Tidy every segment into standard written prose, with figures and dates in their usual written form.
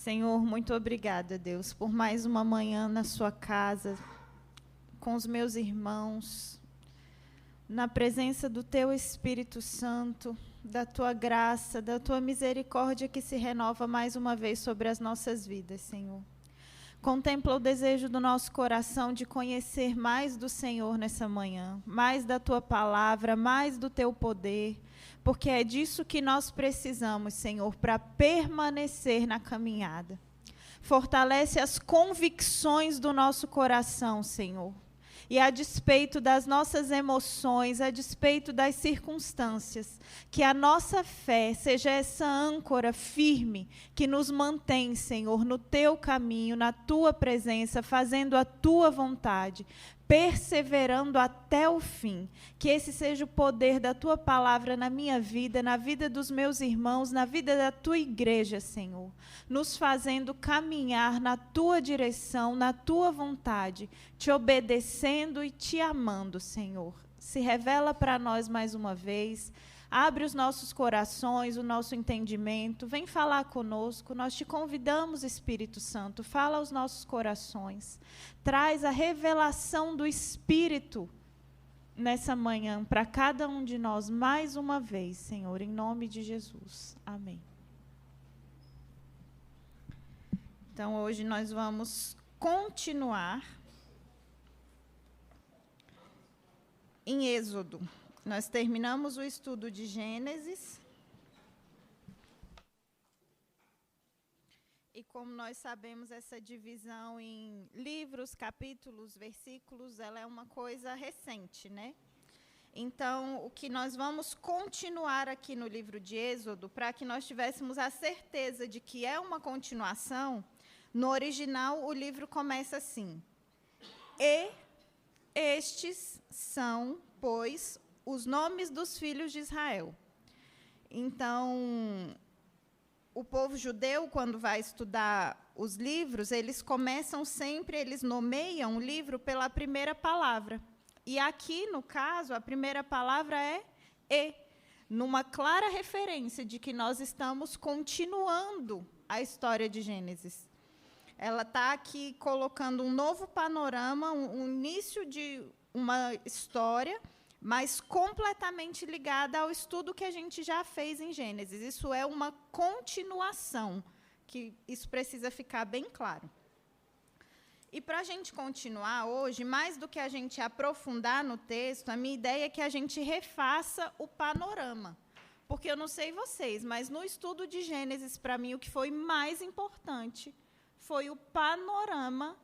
Senhor, muito obrigada, Deus, por mais uma manhã na sua casa, com os meus irmãos, na presença do teu Espírito Santo, da tua graça, da tua misericórdia que se renova mais uma vez sobre as nossas vidas, Senhor. Contempla o desejo do nosso coração de conhecer mais do Senhor nessa manhã, mais da tua palavra, mais do teu poder, porque é disso que nós precisamos, Senhor, para permanecer na caminhada. Fortalece as convicções do nosso coração, Senhor. E a despeito das nossas emoções, a despeito das circunstâncias, que a nossa fé seja essa âncora firme que nos mantém, Senhor, no teu caminho, na tua presença, fazendo a tua vontade, perseverando até o fim. Que esse seja o poder da tua palavra na minha vida, na vida dos meus irmãos, na vida da tua igreja, Senhor, nos fazendo caminhar na tua direção, na tua vontade, te obedecendo e te amando, Senhor. Se revela para nós mais uma vez. Abre os nossos corações, o nosso entendimento. Vem falar conosco. Nós te convidamos, Espírito Santo. Fala aos nossos corações. Traz a revelação do Espírito nessa manhã para cada um de nós mais uma vez, Senhor, em nome de Jesus. Amém. Então, hoje nós vamos continuar em Êxodo. Nós terminamos o estudo de Gênesis. E como nós sabemos, essa divisão em livros, capítulos, versículos, ela é uma coisa recente, né? Então, o que nós vamos continuar aqui no livro de Êxodo, para que nós tivéssemos a certeza de que é uma continuação, no original o livro começa assim: E estes são, pois, os nomes dos filhos de Israel. Então, o povo judeu, quando vai estudar os livros, eles começam sempre, eles nomeiam o livro pela primeira palavra. E aqui, no caso, a primeira palavra é E, numa clara referência de que nós estamos continuando a história de Gênesis. Ela está aqui colocando um novo panorama, um início de uma história, mas completamente ligada ao estudo que a gente já fez em Gênesis. Isso é uma continuação, que isso precisa ficar bem claro. E para a gente continuar hoje, mais do que a gente aprofundar no texto, a minha ideia é que a gente refaça o panorama. Porque eu não sei vocês, mas no estudo de Gênesis, para mim, o que foi mais importante foi o panorama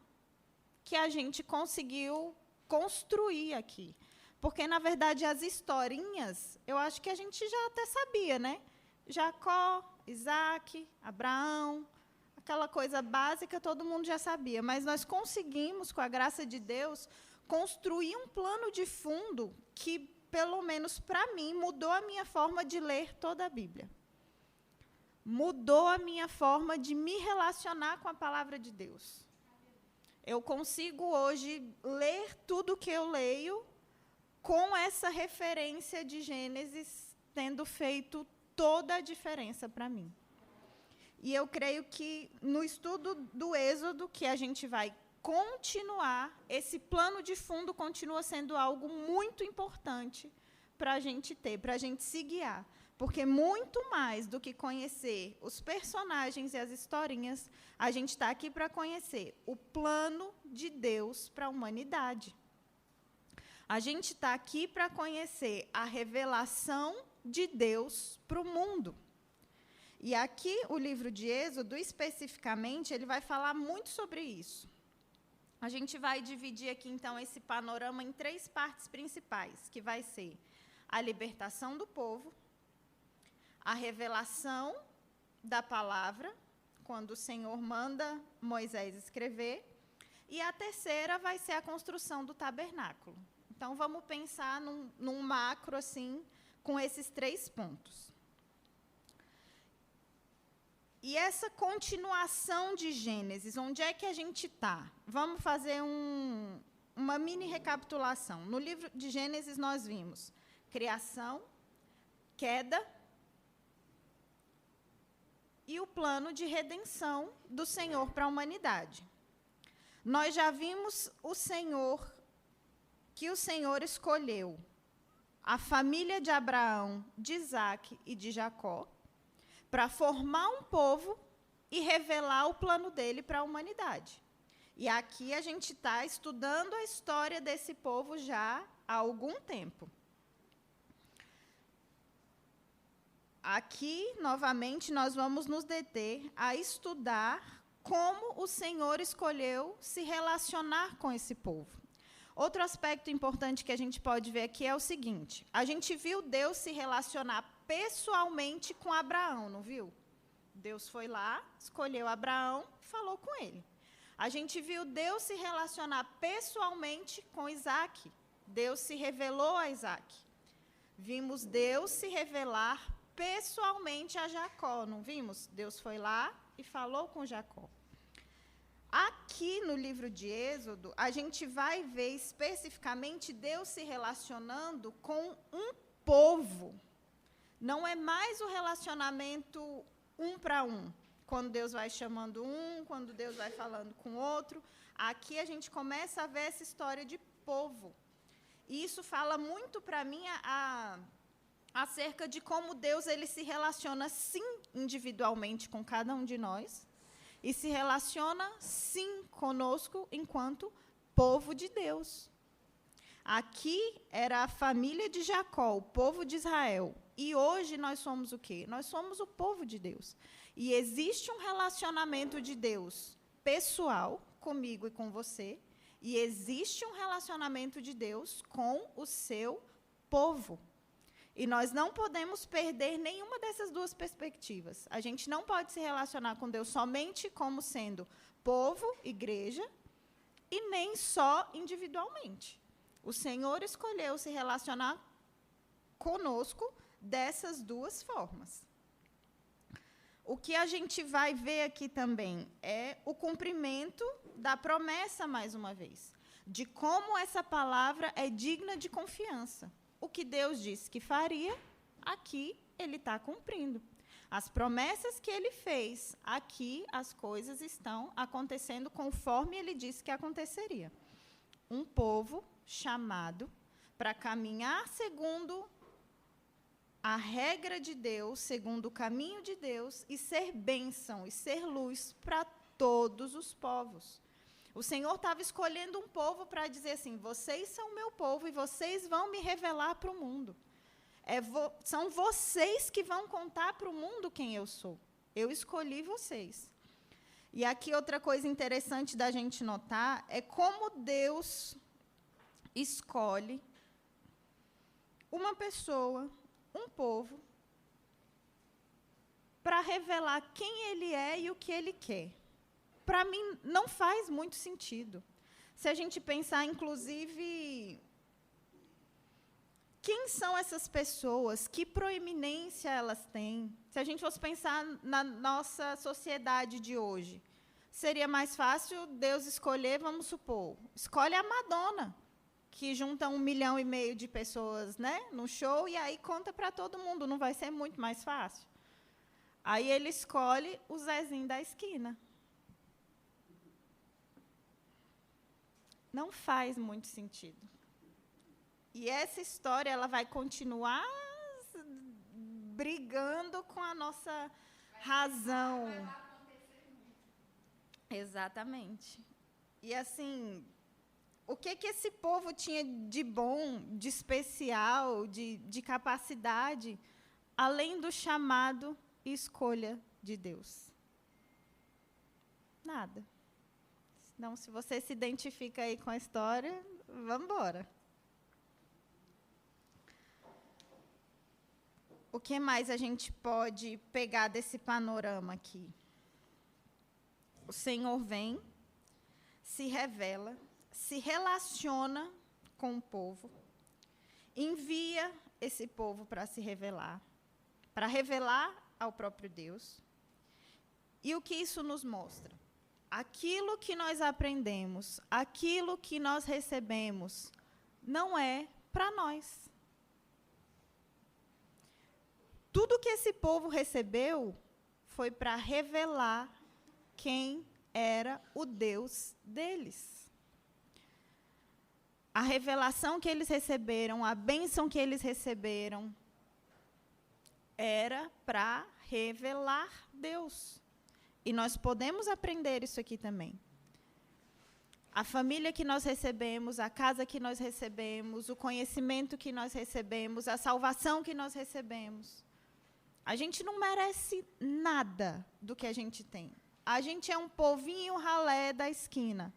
que a gente conseguiu construir aqui. Porque, na verdade, as historinhas, eu acho que a gente já até sabia, né? Jacó, Isaac, Abraão, aquela coisa básica, todo mundo já sabia. Mas nós conseguimos, com a graça de Deus, construir um plano de fundo que, pelo menos para mim, mudou a minha forma de ler toda a Bíblia. Mudou a minha forma de me relacionar com a palavra de Deus. Eu consigo hoje ler tudo que eu leio com essa referência de Gênesis tendo feito toda a diferença para mim. E eu creio que no estudo do Êxodo, que a gente vai continuar, esse plano de fundo continua sendo algo muito importante para a gente ter, para a gente se guiar. Porque muito mais do que conhecer os personagens e as historinhas, a gente está aqui para conhecer o plano de Deus para a humanidade. A gente está aqui para conhecer a revelação de Deus para o mundo. E aqui, o livro de Êxodo, especificamente, ele vai falar muito sobre isso. A gente vai dividir aqui, então, esse panorama em 3 partes principais, que vai ser a libertação do povo, a revelação da palavra, quando o Senhor manda Moisés escrever, e a terceira vai ser a construção do tabernáculo. Então, vamos pensar num macro, assim, com esses 3 pontos. E essa continuação de Gênesis, onde é que a gente está? Vamos fazer uma mini recapitulação. No livro de Gênesis, nós vimos criação, queda, e o plano de redenção do Senhor para a humanidade. Nós já vimos que o Senhor escolheu a família de Abraão, de Isaque e de Jacó para formar um povo e revelar o plano dele para a humanidade. E aqui a gente está estudando a história desse povo já há algum tempo. Aqui, novamente, nós vamos nos deter a estudar como o Senhor escolheu se relacionar com esse povo. Outro aspecto importante que a gente pode ver aqui é o seguinte: a gente viu Deus se relacionar pessoalmente com Abraão, não viu? Deus foi lá, escolheu Abraão, falou com ele. A gente viu Deus se relacionar pessoalmente com Isaque. Deus se revelou a Isaque. Vimos Deus se revelar pessoalmente a Jacó, não vimos? Deus foi lá e falou com Jacó. Aqui no livro de Êxodo, a gente vai ver especificamente Deus se relacionando com um povo. Não é mais o relacionamento um para um, quando Deus vai chamando um, quando Deus vai falando com outro. Aqui a gente começa a ver essa história de povo. E isso fala muito para mim acerca de como Deus ele se relaciona, sim, individualmente com cada um de nós, e se relaciona, sim, conosco enquanto povo de Deus. Aqui era a família de Jacó, o povo de Israel. E hoje nós somos o quê? Nós somos o povo de Deus. E existe um relacionamento de Deus pessoal, comigo e com você, e existe um relacionamento de Deus com o seu povo. E nós não podemos perder nenhuma dessas duas perspectivas. A gente não pode se relacionar com Deus somente como sendo povo, igreja, e nem só individualmente. O Senhor escolheu se relacionar conosco dessas duas formas. O que a gente vai ver aqui também é o cumprimento da promessa, mais uma vez, de como essa palavra é digna de confiança. O que Deus disse que faria, aqui ele está cumprindo. As promessas que ele fez, aqui as coisas estão acontecendo conforme ele disse que aconteceria. Um povo chamado para caminhar segundo a regra de Deus, segundo o caminho de Deus, e ser bênção, e ser luz para todos os povos. O Senhor estava escolhendo um povo para dizer assim: vocês são meu povo e vocês vão me revelar para o mundo. São vocês que vão contar para o mundo quem eu sou. Eu escolhi vocês. E aqui outra coisa interessante da gente notar é como Deus escolhe uma pessoa, um povo, para revelar quem ele é e o que ele quer. Para mim, não faz muito sentido. Se a gente pensar, inclusive, quem são essas pessoas, que proeminência elas têm. Se a gente fosse pensar na nossa sociedade de hoje, seria mais fácil Deus escolher, vamos supor, escolhe a Madonna, que junta 1,5 milhão de pessoas, né, no show, e aí conta para todo mundo, não vai ser muito mais fácil? Aí ele escolhe o Zezinho da esquina. Não faz muito sentido. E essa história ela vai continuar brigando com a nossa razão. Exatamente. E assim, o que esse povo tinha de bom, de especial, de capacidade, além do chamado e escolha de Deus? Nada. Então, se você se identifica aí com a história, vamos embora. O que mais a gente pode pegar desse panorama aqui? O Senhor vem, se revela, se relaciona com o povo, envia esse povo para se revelar, para revelar ao próprio Deus. E o que isso nos mostra? Aquilo que nós aprendemos, aquilo que nós recebemos, não é para nós. Tudo que esse povo recebeu foi para revelar quem era o Deus deles. A revelação que eles receberam, a bênção que eles receberam, era para revelar Deus. E nós podemos aprender isso aqui também. A família que nós recebemos, a casa que nós recebemos, o conhecimento que nós recebemos, a salvação que nós recebemos. A gente não merece nada do que a gente tem. A gente é um povinho ralé da esquina,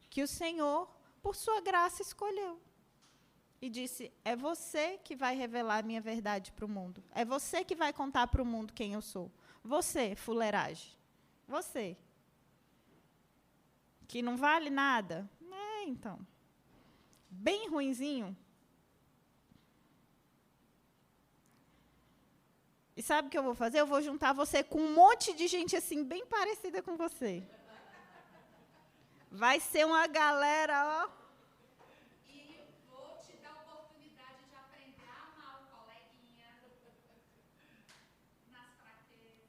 que o Senhor, por sua graça, escolheu. E disse, é você que vai revelar a minha verdade para o mundo. É você que vai contar para o mundo quem eu sou. Você, fuleiragem. Você. Que não vale nada. Então. Bem ruinzinho. E sabe o que eu vou fazer? Eu vou juntar você com um monte de gente assim, bem parecida com você. Vai ser uma galera, ó. E vou te dar a oportunidade de aprender a amar o coleguinha nas fraquezas.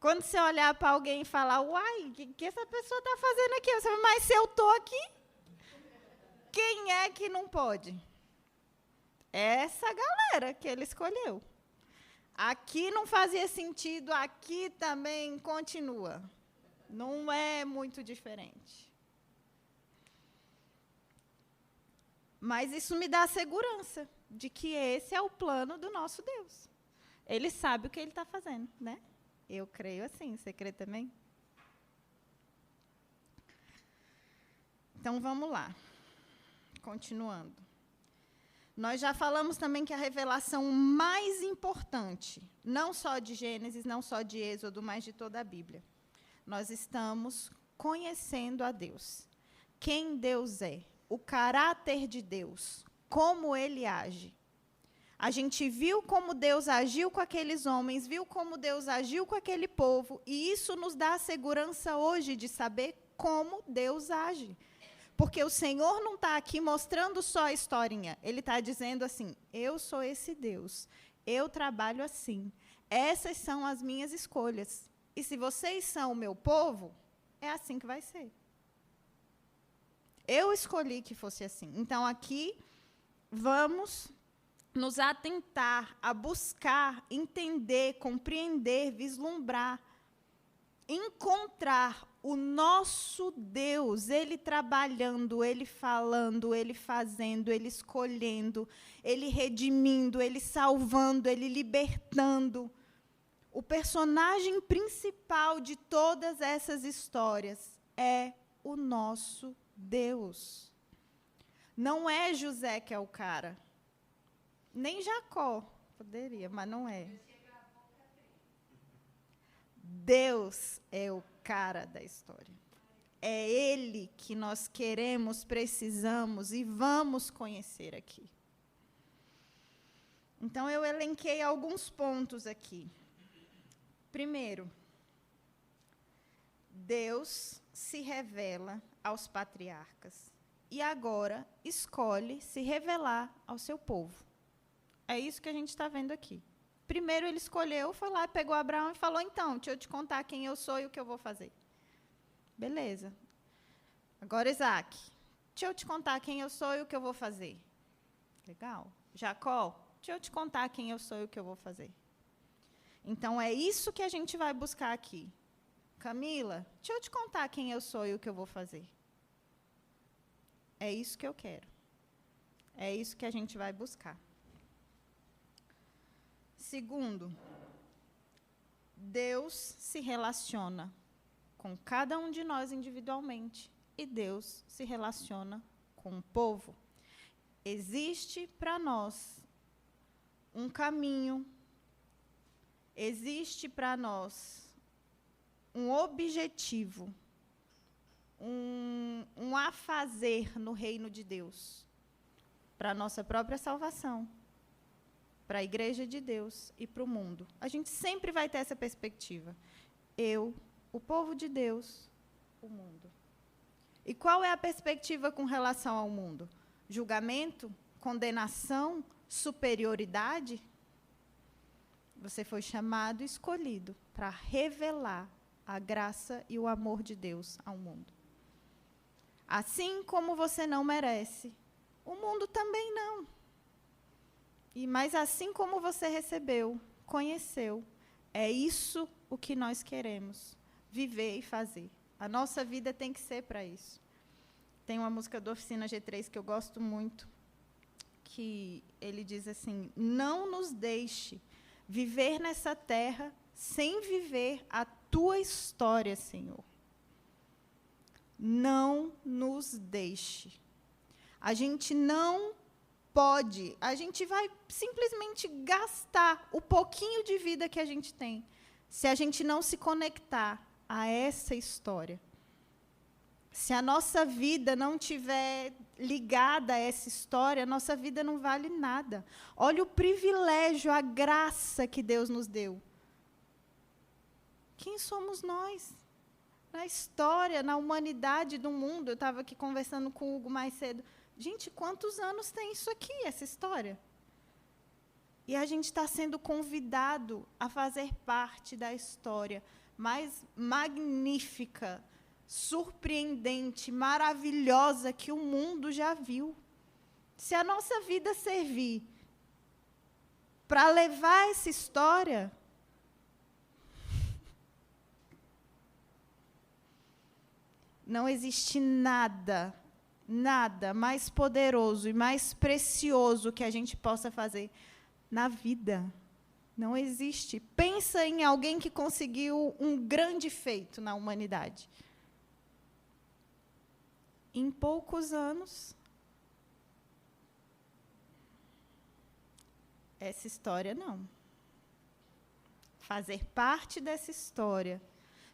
Quando você olhar para alguém e falar, uai, o que essa pessoa está fazendo aqui? Você fala, mas se eu estou aqui, quem é que não pode? Essa galera que ele escolheu. Aqui não fazia sentido, aqui também continua. Não é muito diferente. Mas isso me dá a segurança de que esse é o plano do nosso Deus. Ele sabe o que ele está fazendo, né? Eu creio assim, você crê também? Então, vamos lá. Continuando. Nós já falamos também que a revelação mais importante, não só de Gênesis, não só de Êxodo, mas de toda a Bíblia, nós estamos conhecendo a Deus. Quem Deus é, o caráter de Deus, como Ele age. A gente viu como Deus agiu com aqueles homens, viu como Deus agiu com aquele povo, e isso nos dá a segurança hoje de saber como Deus age. Porque o Senhor não está aqui mostrando só a historinha. Ele está dizendo assim, eu sou esse Deus, eu trabalho assim, essas são as minhas escolhas. E se vocês são o meu povo, é assim que vai ser. Eu escolhi que fosse assim. Então, aqui, vamos nos atentar a buscar, entender, compreender, vislumbrar, encontrar o nosso Deus, Ele trabalhando, Ele falando, Ele fazendo, Ele escolhendo, Ele redimindo, Ele salvando, Ele libertando. O personagem principal de todas essas histórias é o nosso Deus. Não é José que é o cara. Nem Jacó. Poderia, mas não é. Deus é o cara da história. É Ele que nós queremos, precisamos e vamos conhecer aqui. Então, eu elenquei alguns pontos aqui. Primeiro, Deus se revela aos patriarcas e agora escolhe se revelar ao seu povo. É isso que a gente está vendo aqui. Primeiro ele escolheu, foi lá, pegou Abraão e falou, então, deixa eu te contar quem eu sou e o que eu vou fazer. Beleza. Agora, Isaac, deixa eu te contar quem eu sou e o que eu vou fazer. Legal. Jacó, deixa eu te contar quem eu sou e o que eu vou fazer. Então, é isso que a gente vai buscar aqui. Camila, deixa eu te contar quem eu sou e o que eu vou fazer. É isso que eu quero. É isso que a gente vai buscar. Segundo, Deus se relaciona com cada um de nós individualmente e Deus se relaciona com o povo. Existe para nós um caminho, existe para nós um objetivo, um a fazer no reino de Deus, para a nossa própria salvação, para a igreja de Deus e para o mundo. A gente sempre vai ter essa perspectiva. Eu, o povo de Deus, o mundo. E qual é a perspectiva com relação ao mundo? Julgamento? Condenação? Superioridade? Você foi chamado e escolhido para revelar a graça e o amor de Deus ao mundo. Assim como você não merece, o mundo também não. Mas assim como você recebeu, conheceu, é isso o que nós queremos, viver e fazer. A nossa vida tem que ser para isso. Tem uma música do Oficina G3 que eu gosto muito, que ele diz assim: não nos deixe viver nessa terra sem viver a tua história, Senhor. Não nos deixe. A gente não pode, a gente vai simplesmente gastar o pouquinho de vida que a gente tem, se a gente não se conectar a essa história. Se a nossa vida não estiver ligada a essa história, a nossa vida não vale nada. Olha o privilégio, a graça que Deus nos deu. Quem somos nós? Na história, na humanidade do mundo. Eu estava aqui conversando com o Hugo mais cedo. Gente, quantos anos tem isso aqui, essa história? E a gente está sendo convidado a fazer parte da história mais magnífica, surpreendente, maravilhosa que o mundo já viu. Se a nossa vida servir para levar essa história, não existe nada, nada mais poderoso e mais precioso que a gente possa fazer na vida. Não existe. Pensa em alguém que conseguiu um grande feito na humanidade. Em poucos anos, essa história não. Fazer parte dessa história,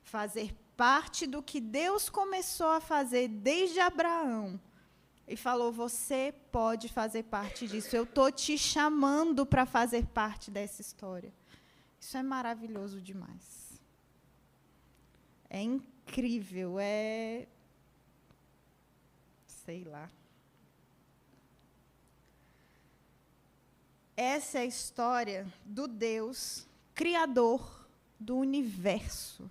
fazer parte do que Deus começou a fazer desde Abraão, e falou: você pode fazer parte disso, eu estou te chamando para fazer parte dessa história. Isso é maravilhoso demais. É incrível, sei lá. Essa é a história do Deus criador do universo.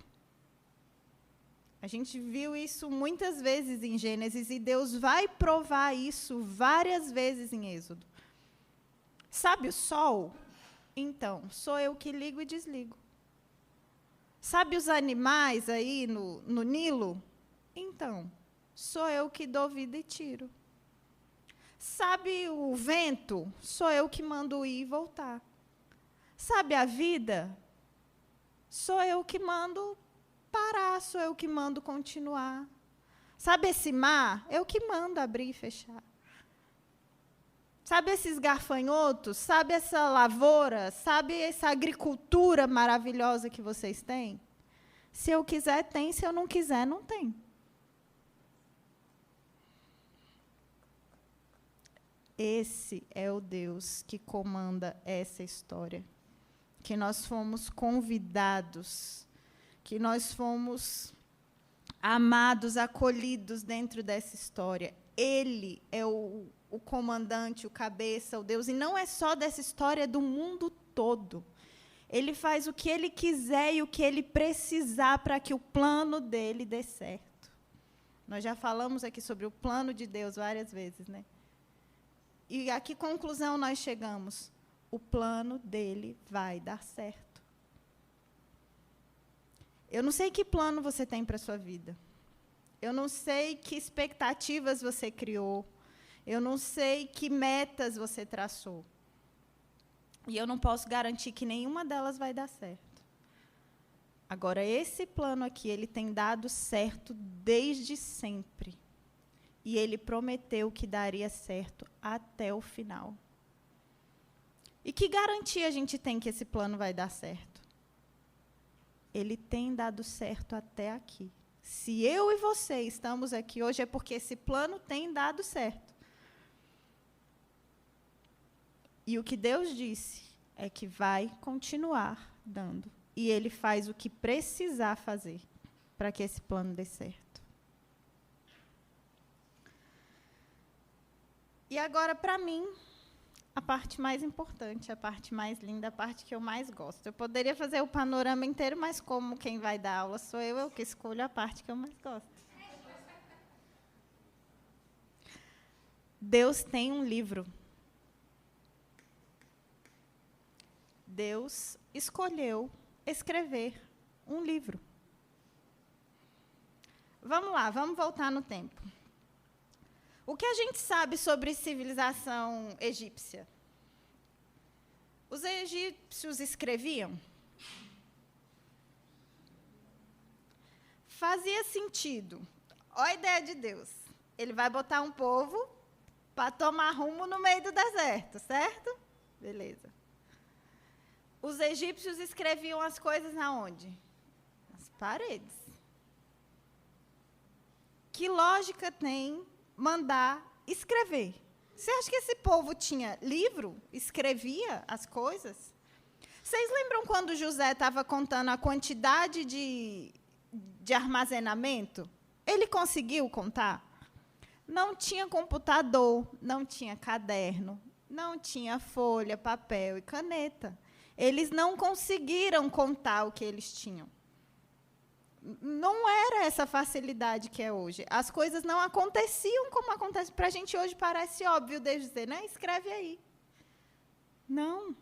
A gente viu isso muitas vezes em Gênesis, e Deus vai provar isso várias vezes em Êxodo. Sabe o sol? Então, sou eu que ligo e desligo. Sabe os animais aí no Nilo? Então, sou eu que dou vida e tiro. Sabe o vento? Sou eu que mando ir e voltar. Sabe a vida? Sou eu que mando parar, sou eu que mando continuar. Sabe esse mar? Eu que mando abrir e fechar. Sabe esses gafanhotos? Sabe essa lavoura? Sabe essa agricultura maravilhosa que vocês têm? Se eu quiser, tem. Se eu não quiser, não tem. Esse é o Deus que comanda essa história. Que nós fomos convidados, que nós fomos amados, acolhidos dentro dessa história. Ele é o comandante, o cabeça, o Deus. E não é só dessa história, é do mundo todo. Ele faz o que ele quiser e o que ele precisar para que o plano dele dê certo. Nós já falamos aqui sobre o plano de Deus várias vezes, né? E a que conclusão nós chegamos? O plano dele vai dar certo. Eu não sei que plano você tem para a sua vida. Eu não sei que expectativas você criou. Eu não sei que metas você traçou. E eu não posso garantir que nenhuma delas vai dar certo. Agora, esse plano aqui, ele tem dado certo desde sempre. E ele prometeu que daria certo até o final. E que garantia a gente tem que esse plano vai dar certo? Ele tem dado certo até aqui. Se eu e você estamos aqui hoje, é porque esse plano tem dado certo. E o que Deus disse é que vai continuar dando. E Ele faz o que precisar fazer para que esse plano dê certo. E agora, para mim, a parte mais importante, a parte mais linda, a parte que eu mais gosto. Eu poderia fazer o panorama inteiro, mas como quem vai dar aula sou eu que escolho a parte que eu mais gosto. Deus tem um livro. Deus escolheu escrever um livro. Vamos lá, vamos voltar no tempo. O que a gente sabe sobre civilização egípcia? Os egípcios escreviam? Fazia sentido. Olha a ideia de Deus. Ele vai botar um povo para tomar rumo no meio do deserto, certo? Beleza. Os egípcios escreviam as coisas aonde? Nas paredes. Que lógica tem mandar escrever? Você acha que esse povo tinha livro? Escrevia as coisas? Vocês lembram quando José estava contando a quantidade de armazenamento? Ele conseguiu contar? Não tinha computador, não tinha caderno, não tinha folha, papel e caneta. Eles não conseguiram contar o que eles tinham. Não era essa facilidade que é hoje. As coisas não aconteciam como acontece. Para a gente hoje parece óbvio Deus dizer, né? Escreve aí. Não.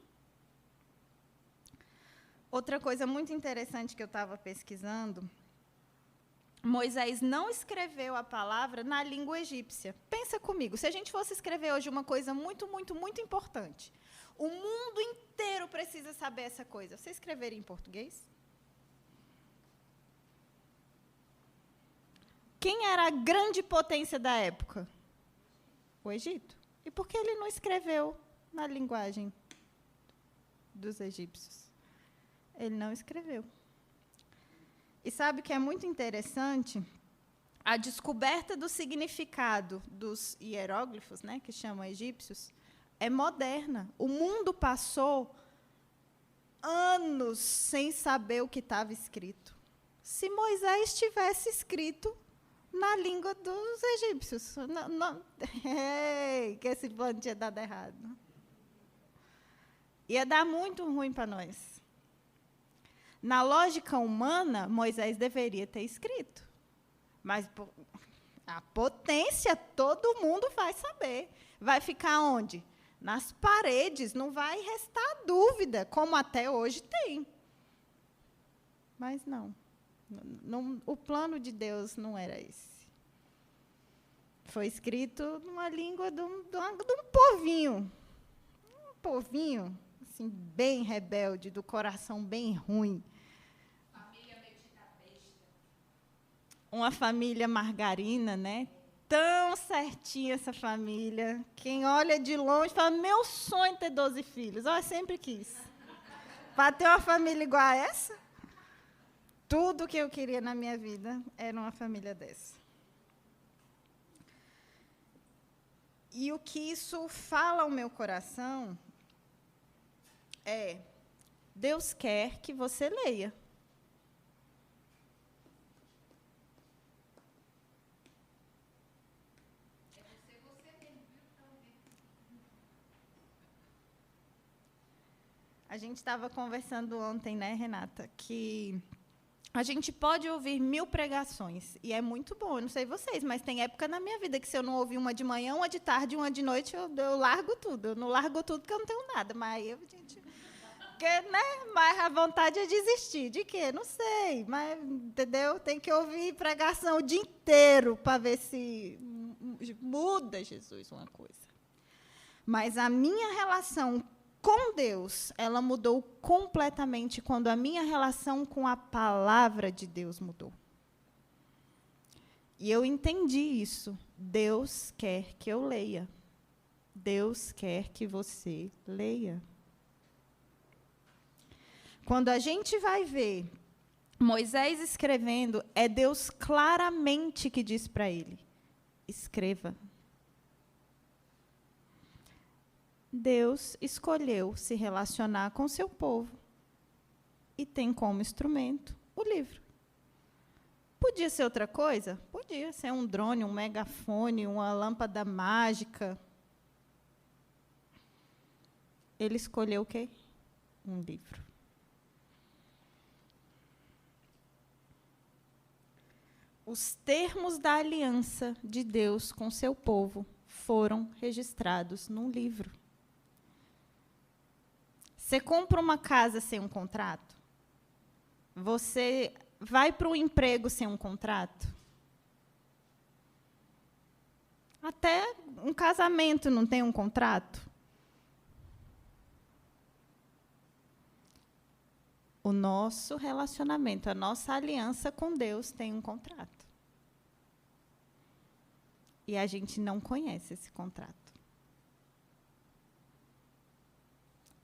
Outra coisa muito interessante que eu estava pesquisando, Moisés não escreveu a palavra na língua egípcia. Pensa comigo, se a gente fosse escrever hoje uma coisa muito, muito, muito importante, o mundo inteiro precisa saber essa coisa. Você escreveria em português? Quem era a grande potência da época? O Egito. E por que ele não escreveu na linguagem dos egípcios? Ele não escreveu. E sabe o que é muito interessante? A descoberta do significado dos hieróglifos, né, que chamam egípcios, é moderna. O mundo passou anos sem saber o que estava escrito. Se Moisés tivesse escrito na língua dos egípcios. Ei, que esse plano tinha dado errado. Ia dar muito ruim para nós. Na lógica humana, Moisés deveria ter escrito. Mas a potência, todo mundo vai saber. Vai ficar onde? Nas paredes, não vai restar dúvida, como até hoje tem. Mas não. O plano de Deus não era esse. Foi escrito numa língua de um povinho. Um povinho, assim, bem rebelde, do coração bem ruim. Família metida besta. Uma família margarina, né? Tão certinha essa família. Quem olha de longe fala, meu sonho é ter 12 filhos. Eu sempre quis. Para ter uma família igual a essa, tudo que eu queria na minha vida era uma família dessa. E o que isso fala ao meu coração é, Deus quer que você leia. A gente estava conversando ontem, né, Renata, que a gente pode ouvir 1000 pregações, e é muito bom, eu não sei vocês, mas tem época na minha vida que se eu não ouvir uma de manhã, uma de tarde, uma de noite, eu largo tudo. Eu não largo tudo porque eu não tenho nada, mas mas a vontade é desistir. De quê? Não sei, mas, entendeu? Tem que ouvir pregação o dia inteiro para ver se muda, Jesus, uma coisa. Mas a minha relação com Deus, ela mudou completamente quando a minha relação com a palavra de Deus mudou. E eu entendi isso. Deus quer que eu leia. Deus quer que você leia. Quando a gente vai ver Moisés escrevendo, é Deus claramente que diz para ele, escreva. Deus escolheu se relacionar com seu povo e tem como instrumento o livro. Podia ser outra coisa? Podia ser um drone, um megafone, uma lâmpada mágica. ele escolheu o quê? Um livro. Os termos da aliança de Deus com seu povo foram registrados num livro. Você compra uma casa sem um contrato? Você vai para um emprego sem um contrato? Até um casamento não tem um contrato? O nosso relacionamento, a nossa aliança com Deus tem um contrato. E a gente não conhece esse contrato.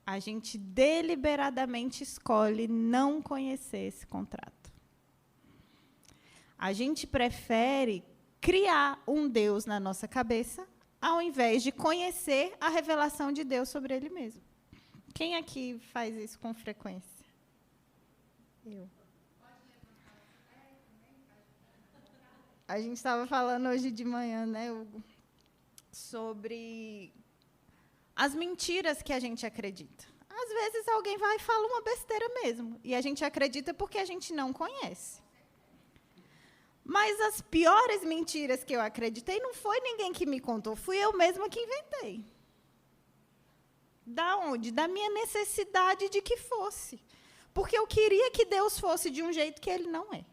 A gente deliberadamente escolhe não conhecer esse contrato. A gente prefere criar um Deus na nossa cabeça, ao invés de conhecer a revelação de Deus sobre Ele mesmo. Quem aqui faz isso com frequência? Eu. A gente estava falando hoje de manhã, né, Hugo, sobre as mentiras que a gente acredita. Às vezes alguém vai e fala uma besteira mesmo, e a gente acredita porque a gente não conhece. Mas as piores mentiras que eu acreditei não foi ninguém que me contou, fui eu mesma que inventei. Da onde? Da minha necessidade de que fosse. Porque eu queria que Deus fosse de um jeito que Ele não é.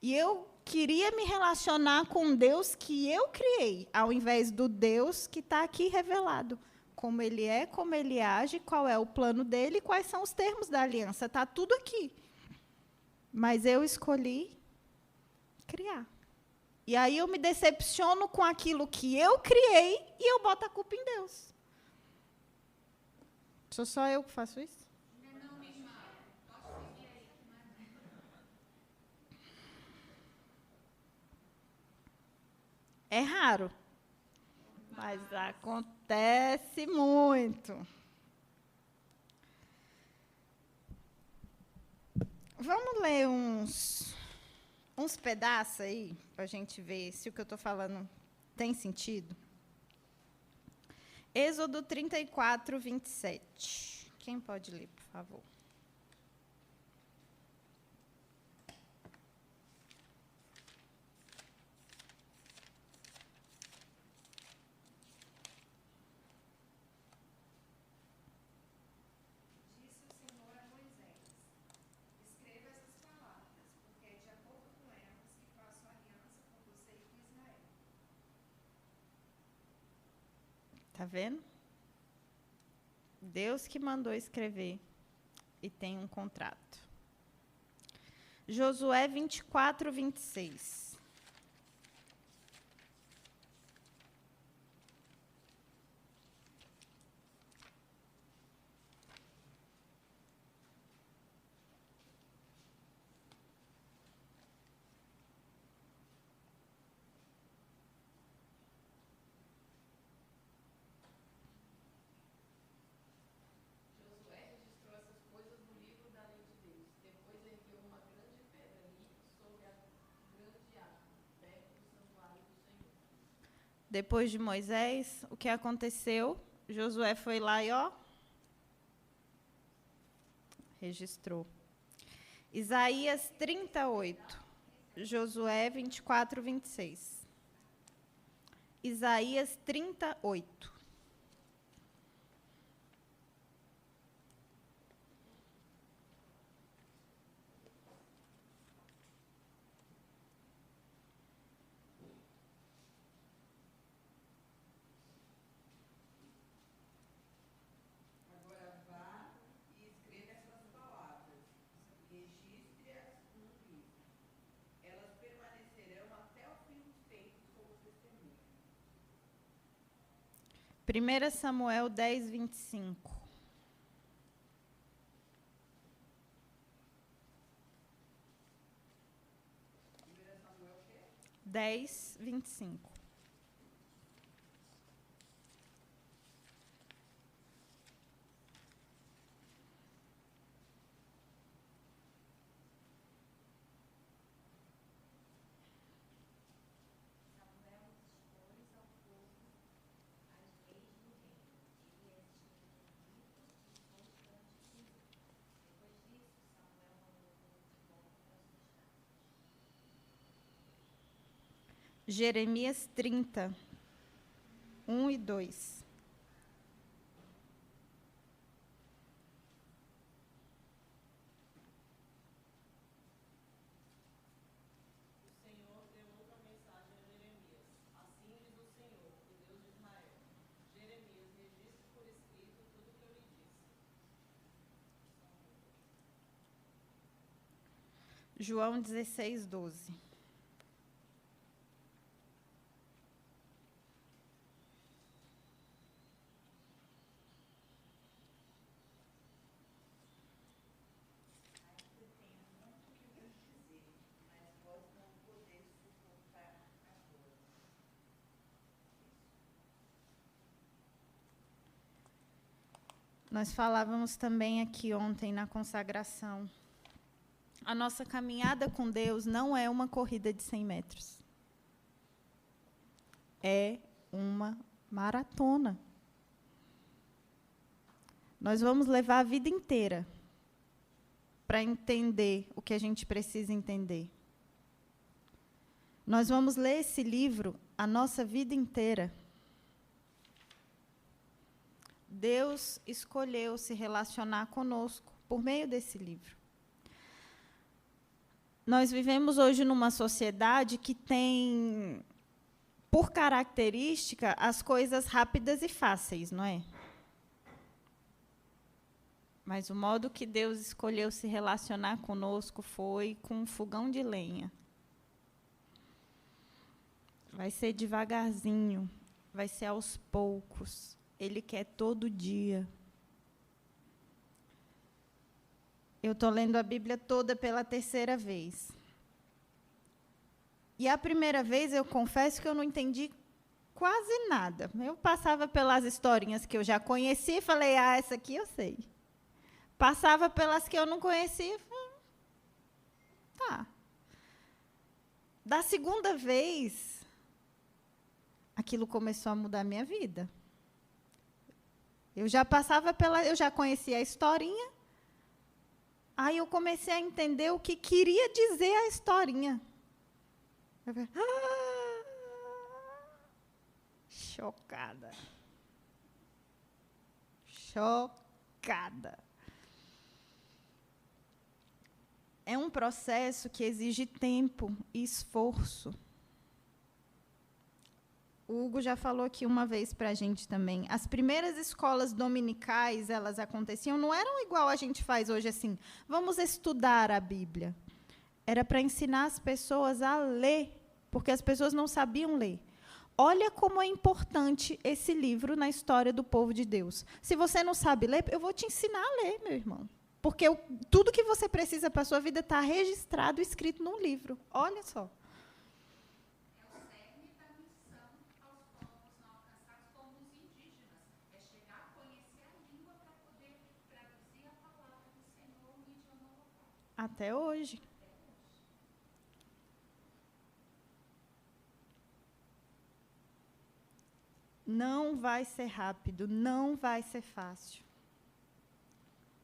E eu queria me relacionar com um Deus que eu criei, ao invés do Deus que está aqui revelado. Como Ele é, como Ele age, qual é o plano dEle, quais são os termos da aliança. Está tudo aqui. Mas eu escolhi criar. E aí eu me decepciono com aquilo que eu criei e eu boto a culpa em Deus. Sou só eu que faço isso? É raro, mas acontece muito. Vamos ler uns pedaços aí, para a gente ver se o que eu estou falando tem sentido? Êxodo 34, 27. Quem pode ler, por favor? Está vendo? Deus que mandou escrever e tem um contrato. Josué 24, 26. Depois de Moisés, o que aconteceu? Josué foi lá e, registrou. Isaías 38, Josué 24, 26. Isaías 38. Primeira Samuel 10, 25. 10, 25. Jeremias 30, 1 e 2. João 16, 12. Nós falávamos também aqui ontem na consagração. A nossa caminhada com Deus não é uma corrida de 100 metros. É uma maratona. Nós vamos levar a vida inteira para entender o que a gente precisa entender. Nós vamos ler esse livro a nossa vida inteira. Deus escolheu se relacionar conosco por meio desse livro. Nós vivemos hoje numa sociedade que tem, por característica, as coisas rápidas e fáceis, não é? Mas o modo que Deus escolheu se relacionar conosco foi com um fogão de lenha. Vai ser devagarzinho, vai ser aos poucos. Ele quer todo dia. Eu estou lendo a Bíblia toda pela 3ª vez. E a primeira vez, eu confesso que eu não entendi quase nada. Eu passava pelas historinhas que eu já conhecia e falei, essa aqui eu sei. Passava pelas que eu não conhecia e falei, tá. Da segunda vez, aquilo começou a mudar a minha vida. Eu já conhecia a historinha, aí eu comecei a entender o que queria dizer a historinha. Eu falei, chocada. Chocada. É um processo que exige tempo e esforço. O Hugo já falou aqui uma vez para a gente também. As primeiras escolas dominicais, elas aconteciam, não eram igual a gente faz hoje, assim, vamos estudar a Bíblia. Era para ensinar as pessoas a ler, porque as pessoas não sabiam ler. Olha como é importante esse livro na história do povo de Deus. Se você não sabe ler, eu vou te ensinar a ler, meu irmão. Porque tudo que você precisa para a sua vida está registrado, escrito num livro. Olha só. Até hoje. Não vai ser rápido, não vai ser fácil.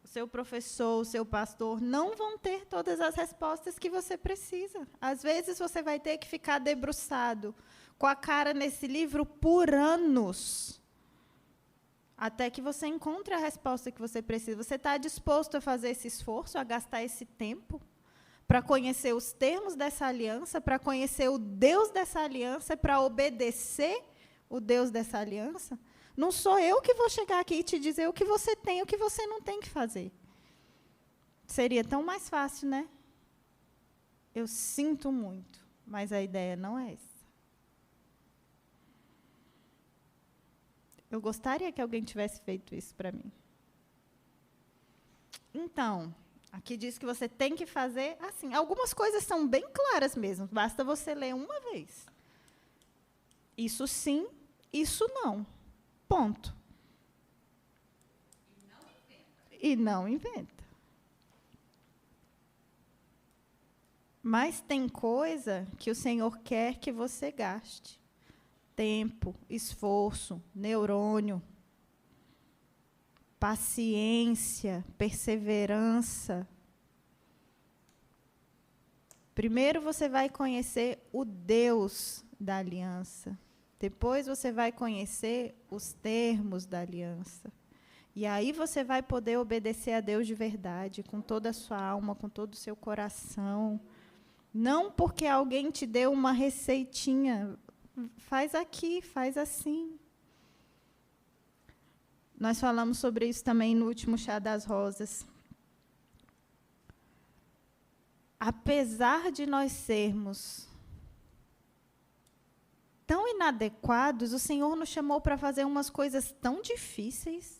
O seu professor, o seu pastor não vão ter todas as respostas que você precisa. Às vezes você vai ter que ficar debruçado, com a cara nesse livro por anos, até que você encontre a resposta que você precisa. Você está disposto a fazer esse esforço, a gastar esse tempo, para conhecer os termos dessa aliança, para conhecer o Deus dessa aliança, para obedecer o Deus dessa aliança? Não sou eu que vou chegar aqui e te dizer o que você tem e o que você não tem que fazer. Seria tão mais fácil, né? Eu sinto muito, mas a ideia não é essa. Eu gostaria que alguém tivesse feito isso para mim. Então, aqui diz que você tem que fazer assim. Algumas coisas são bem claras mesmo, basta você ler uma vez. Isso sim, isso não. Ponto. E não inventa. Mas tem coisa que o Senhor quer que você gaste. Tempo, esforço, neurônio, paciência, perseverança. Primeiro você vai conhecer o Deus da aliança. Depois você vai conhecer os termos da aliança. E aí você vai poder obedecer a Deus de verdade, com toda a sua alma, com todo o seu coração. Não porque alguém te deu uma receitinha. Faz aqui, faz assim. Nós falamos sobre isso também no último Chá das Rosas. Apesar de nós sermos tão inadequados, o Senhor nos chamou para fazer umas coisas tão difíceis.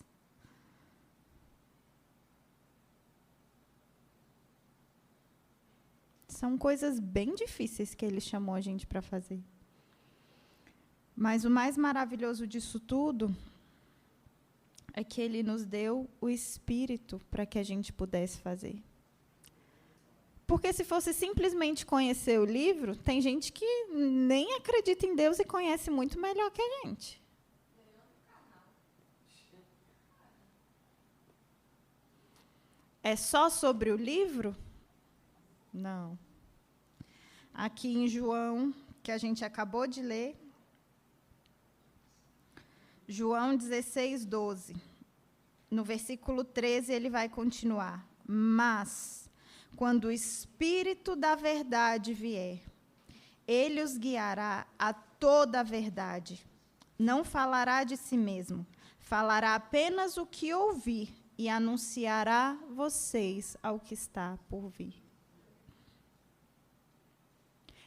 São coisas bem difíceis que Ele chamou a gente para fazer. Mas o mais maravilhoso disso tudo é que Ele nos deu o Espírito para que a gente pudesse fazer. Porque se fosse simplesmente conhecer o livro, tem gente que nem acredita em Deus e conhece muito melhor que a gente. É só sobre o livro? Não. Aqui em João, que a gente acabou de ler, João 16, 12. No versículo 13, ele vai continuar. Mas, quando o Espírito da verdade vier, ele os guiará a toda a verdade. Não falará de si mesmo, falará apenas o que ouvir e anunciará vocês ao que está por vir.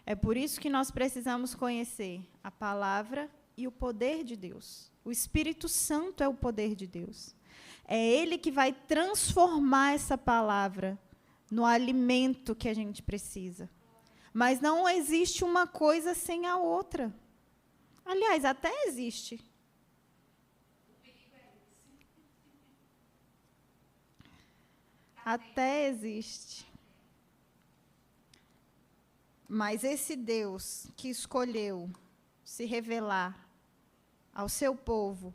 É por isso que nós precisamos conhecer a palavra e o poder de Deus. O Espírito Santo é o poder de Deus. É Ele que vai transformar essa palavra no alimento que a gente precisa. Mas não existe uma coisa sem a outra. Aliás, até existe. Até existe. Mas esse Deus que escolheu se revelar ao seu povo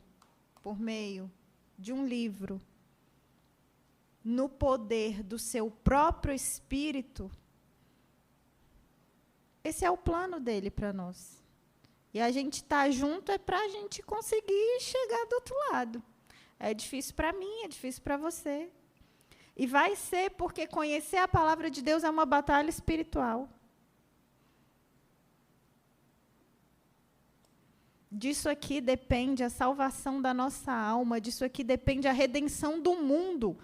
por meio de um livro, no poder do seu próprio Espírito, esse é o plano dele para nós. E a gente estar junto é para a gente conseguir chegar do outro lado. É difícil para mim, é difícil para você. E vai ser porque conhecer a palavra de Deus é uma batalha espiritual. Disso aqui depende a salvação da nossa alma, disso aqui depende a redenção do mundo.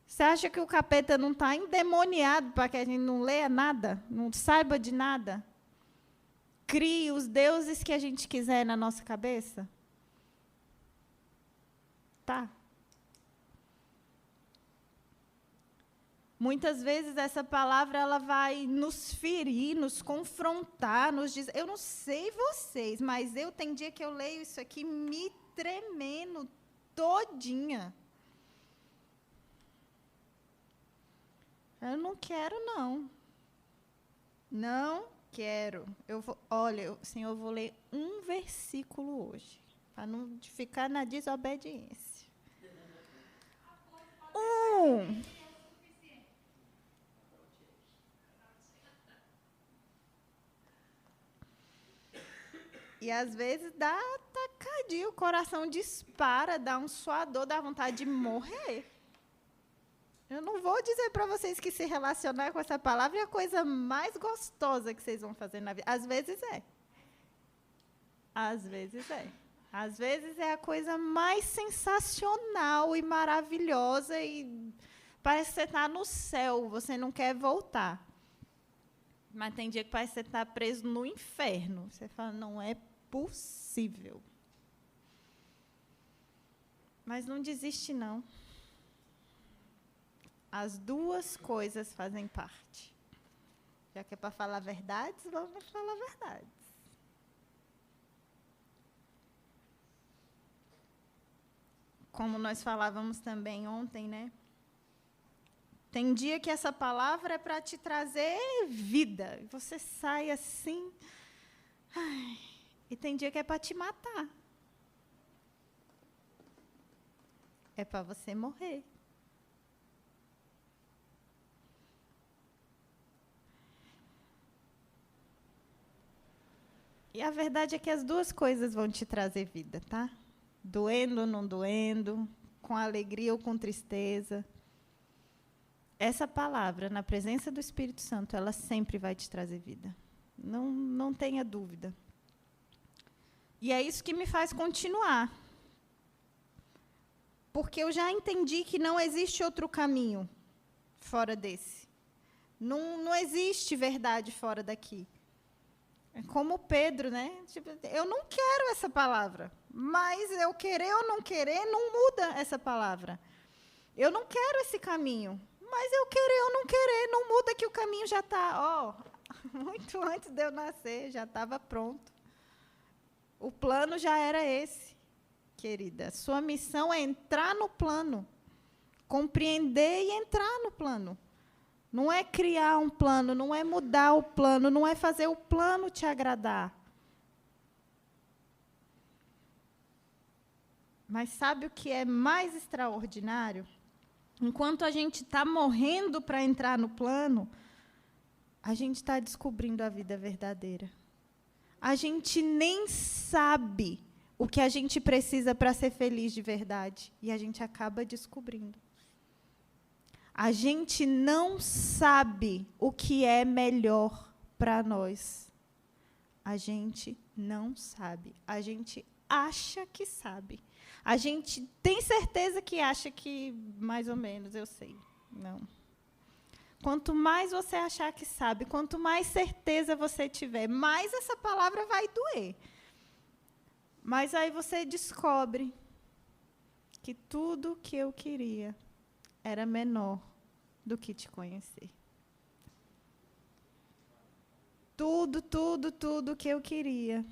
Você acha que o capeta não está endemoniado para que a gente não leia nada, não saiba de nada? Crie os deuses que a gente quiser na nossa cabeça? Tá. Muitas vezes essa palavra ela vai nos ferir, nos confrontar, nos dizer, eu não sei vocês, mas tem dia que eu leio isso aqui me tremendo todinha. Eu não quero, não. Não quero. Senhor, eu vou ler um versículo hoje, para não ficar na desobediência. E às vezes dá tacadia, o coração dispara, dá um suador, dá vontade de morrer. Eu não vou dizer para vocês que se relacionar com essa palavra é a coisa mais gostosa que vocês vão fazer na vida. Às vezes é. Às vezes é. Às vezes é a coisa mais sensacional e maravilhosa e parece que você está no céu, você não quer voltar. Mas tem dia que parece que você está preso no inferno. Você fala, não é possível. Mas não desiste, não. As duas coisas fazem parte. Já que é para falar verdades, vamos falar verdades. Como nós falávamos também ontem, né? Tem dia que essa palavra é para te trazer vida. E você sai assim. E tem dia que é para te matar. É para você morrer. E a verdade é que as duas coisas vão te trazer vida, tá? Doendo ou não doendo, com alegria ou com tristeza. Essa palavra, na presença do Espírito Santo, ela sempre vai te trazer vida. Não tenha dúvida. E é isso que me faz continuar. Porque eu já entendi que não existe outro caminho fora desse. Não existe verdade fora daqui. É como Pedro, né? Tipo, eu não quero essa palavra, mas eu querer ou não querer não muda essa palavra. Eu não quero esse caminho, mas eu querer ou não querer não muda que o caminho já está, muito antes de eu nascer, já estava pronto. O plano já era esse, querida. Sua missão é entrar no plano, compreender e entrar no plano. Não é criar um plano, não é mudar o plano, não é fazer o plano te agradar. Mas sabe o que é mais extraordinário? Enquanto a gente está morrendo para entrar no plano, a gente está descobrindo a vida verdadeira. A gente nem sabe o que a gente precisa para ser feliz de verdade. E a gente acaba descobrindo. A gente não sabe o que é melhor para nós. A gente não sabe. A gente acha que sabe. A gente tem certeza que acha que, mais ou menos, eu sei. Não. Quanto mais você achar que sabe, quanto mais certeza você tiver, mais essa palavra vai doer. Mas aí você descobre que tudo que eu queria era menor do que te conhecer. Tudo que eu queria,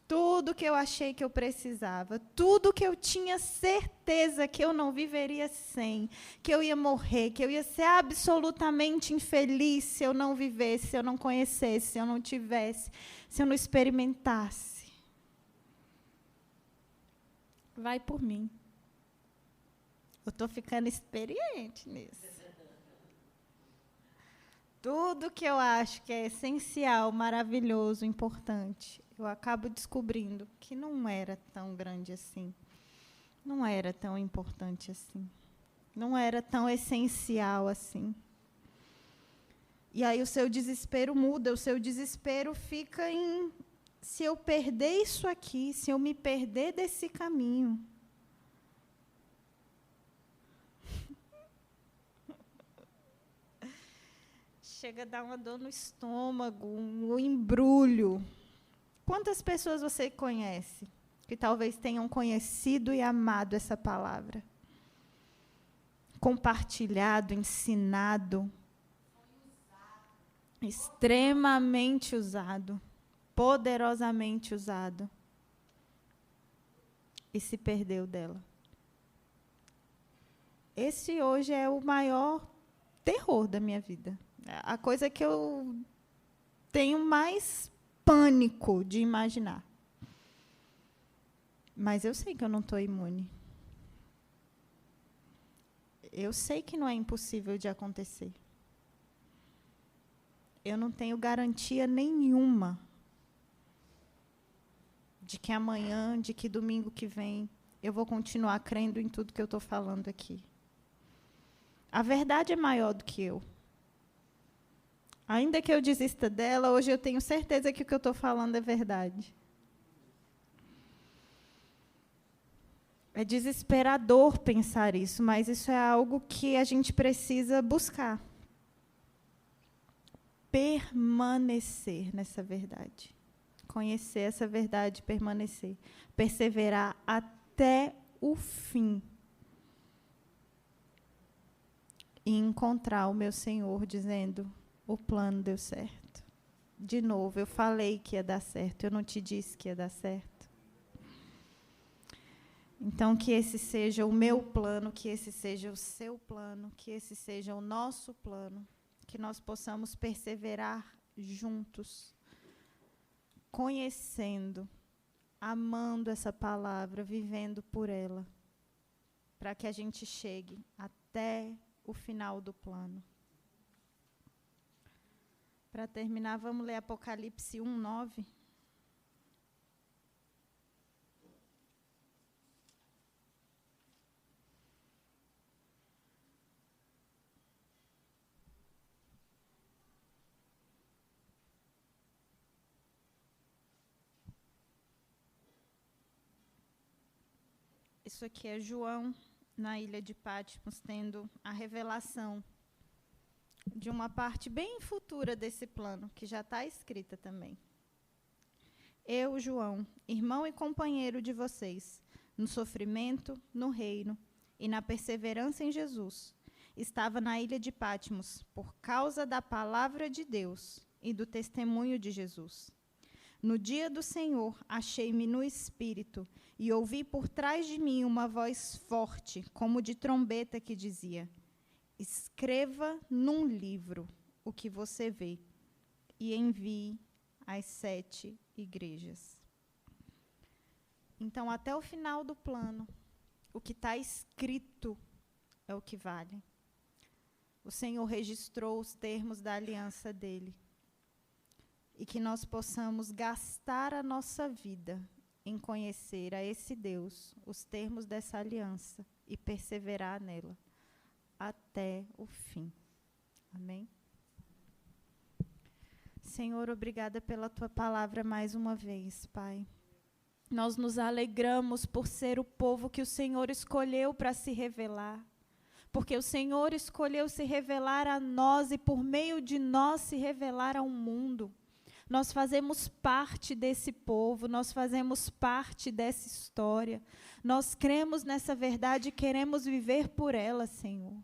tudo que eu achei que eu precisava, tudo que eu tinha certeza que eu não viveria sem, que eu ia morrer, que eu ia ser absolutamente infeliz se eu não vivesse, se eu não conhecesse, se eu não tivesse, se eu não experimentasse. Vai por mim. Eu estou ficando experiente nisso. Tudo que eu acho que é essencial, maravilhoso, importante, eu acabo descobrindo que não era tão grande assim. Não era tão importante assim. Não era tão essencial assim. E aí o seu desespero muda, o seu desespero fica em: se eu perder isso aqui, se eu me perder desse caminho, chega a dar uma dor no estômago, um embrulho. Quantas pessoas você conhece que talvez tenham conhecido e amado essa palavra? Compartilhado, ensinado. Extremamente usado. Poderosamente usado. E se perdeu dela. Esse hoje é o maior terror da minha vida. A coisa que eu tenho mais pânico de imaginar. Mas eu sei que eu não estou imune. Eu sei que não é impossível de acontecer. Eu não tenho garantia nenhuma de que amanhã, de que domingo que vem, eu vou continuar crendo em tudo que eu estou falando aqui. A verdade é maior do que eu. Ainda que eu desista dela, hoje eu tenho certeza que o que eu estou falando é verdade. É desesperador pensar isso, mas isso é algo que a gente precisa buscar. Permanecer nessa verdade. Conhecer essa verdade, permanecer. Perseverar até o fim. E encontrar o meu Senhor dizendo: o plano deu certo. De novo, eu falei que ia dar certo, eu não te disse que ia dar certo. Então, que esse seja o meu plano, que esse seja o seu plano, que esse seja o nosso plano, que nós possamos perseverar juntos, conhecendo, amando essa palavra, vivendo por ela, para que a gente chegue até o final do plano. Para terminar, vamos ler Apocalipse 1:9. Isso aqui é João, na ilha de Patmos, tendo a revelação de uma parte bem futura desse plano, que já está escrita também. Eu, João, irmão e companheiro de vocês, no sofrimento, no reino e na perseverança em Jesus, estava na ilha de Patmos por causa da palavra de Deus e do testemunho de Jesus. No dia do Senhor, achei-me no Espírito e ouvi por trás de mim uma voz forte, como de trombeta, que dizia: escreva num livro o que você vê e envie às 7 igrejas. Então, até o final do plano, o que está escrito é o que vale. O Senhor registrou os termos da aliança dele. E que nós possamos gastar a nossa vida em conhecer a esse Deus, os termos dessa aliança, e perseverar nela até o fim. Amém? Senhor, obrigada pela tua palavra mais uma vez, Pai. Nós nos alegramos por ser o povo que o Senhor escolheu para se revelar. Porque o Senhor escolheu se revelar a nós e por meio de nós se revelar ao mundo. Nós fazemos parte desse povo, nós fazemos parte dessa história. Nós cremos nessa verdade e queremos viver por ela, Senhor.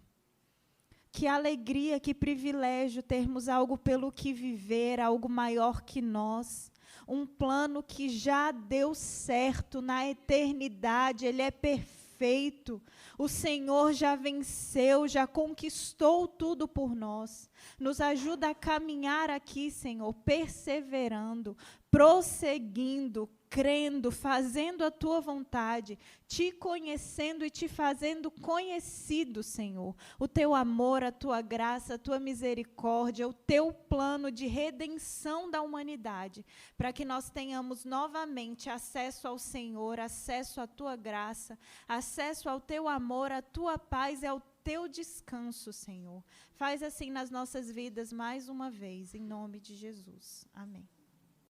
Que alegria, que privilégio termos algo pelo que viver, algo maior que nós. Um plano que já deu certo na eternidade, ele é perfeito. O Senhor já venceu, já conquistou tudo por nós. Nos ajuda a caminhar aqui, Senhor, perseverando, prosseguindo, crendo, fazendo a tua vontade, te conhecendo e te fazendo conhecido, Senhor. O teu amor, a tua graça, a tua misericórdia, o teu plano de redenção da humanidade, para que nós tenhamos novamente acesso ao Senhor, acesso à tua graça, acesso ao teu amor, à tua paz e ao teu descanso, Senhor. Faz assim nas nossas vidas mais uma vez, em nome de Jesus. Amém.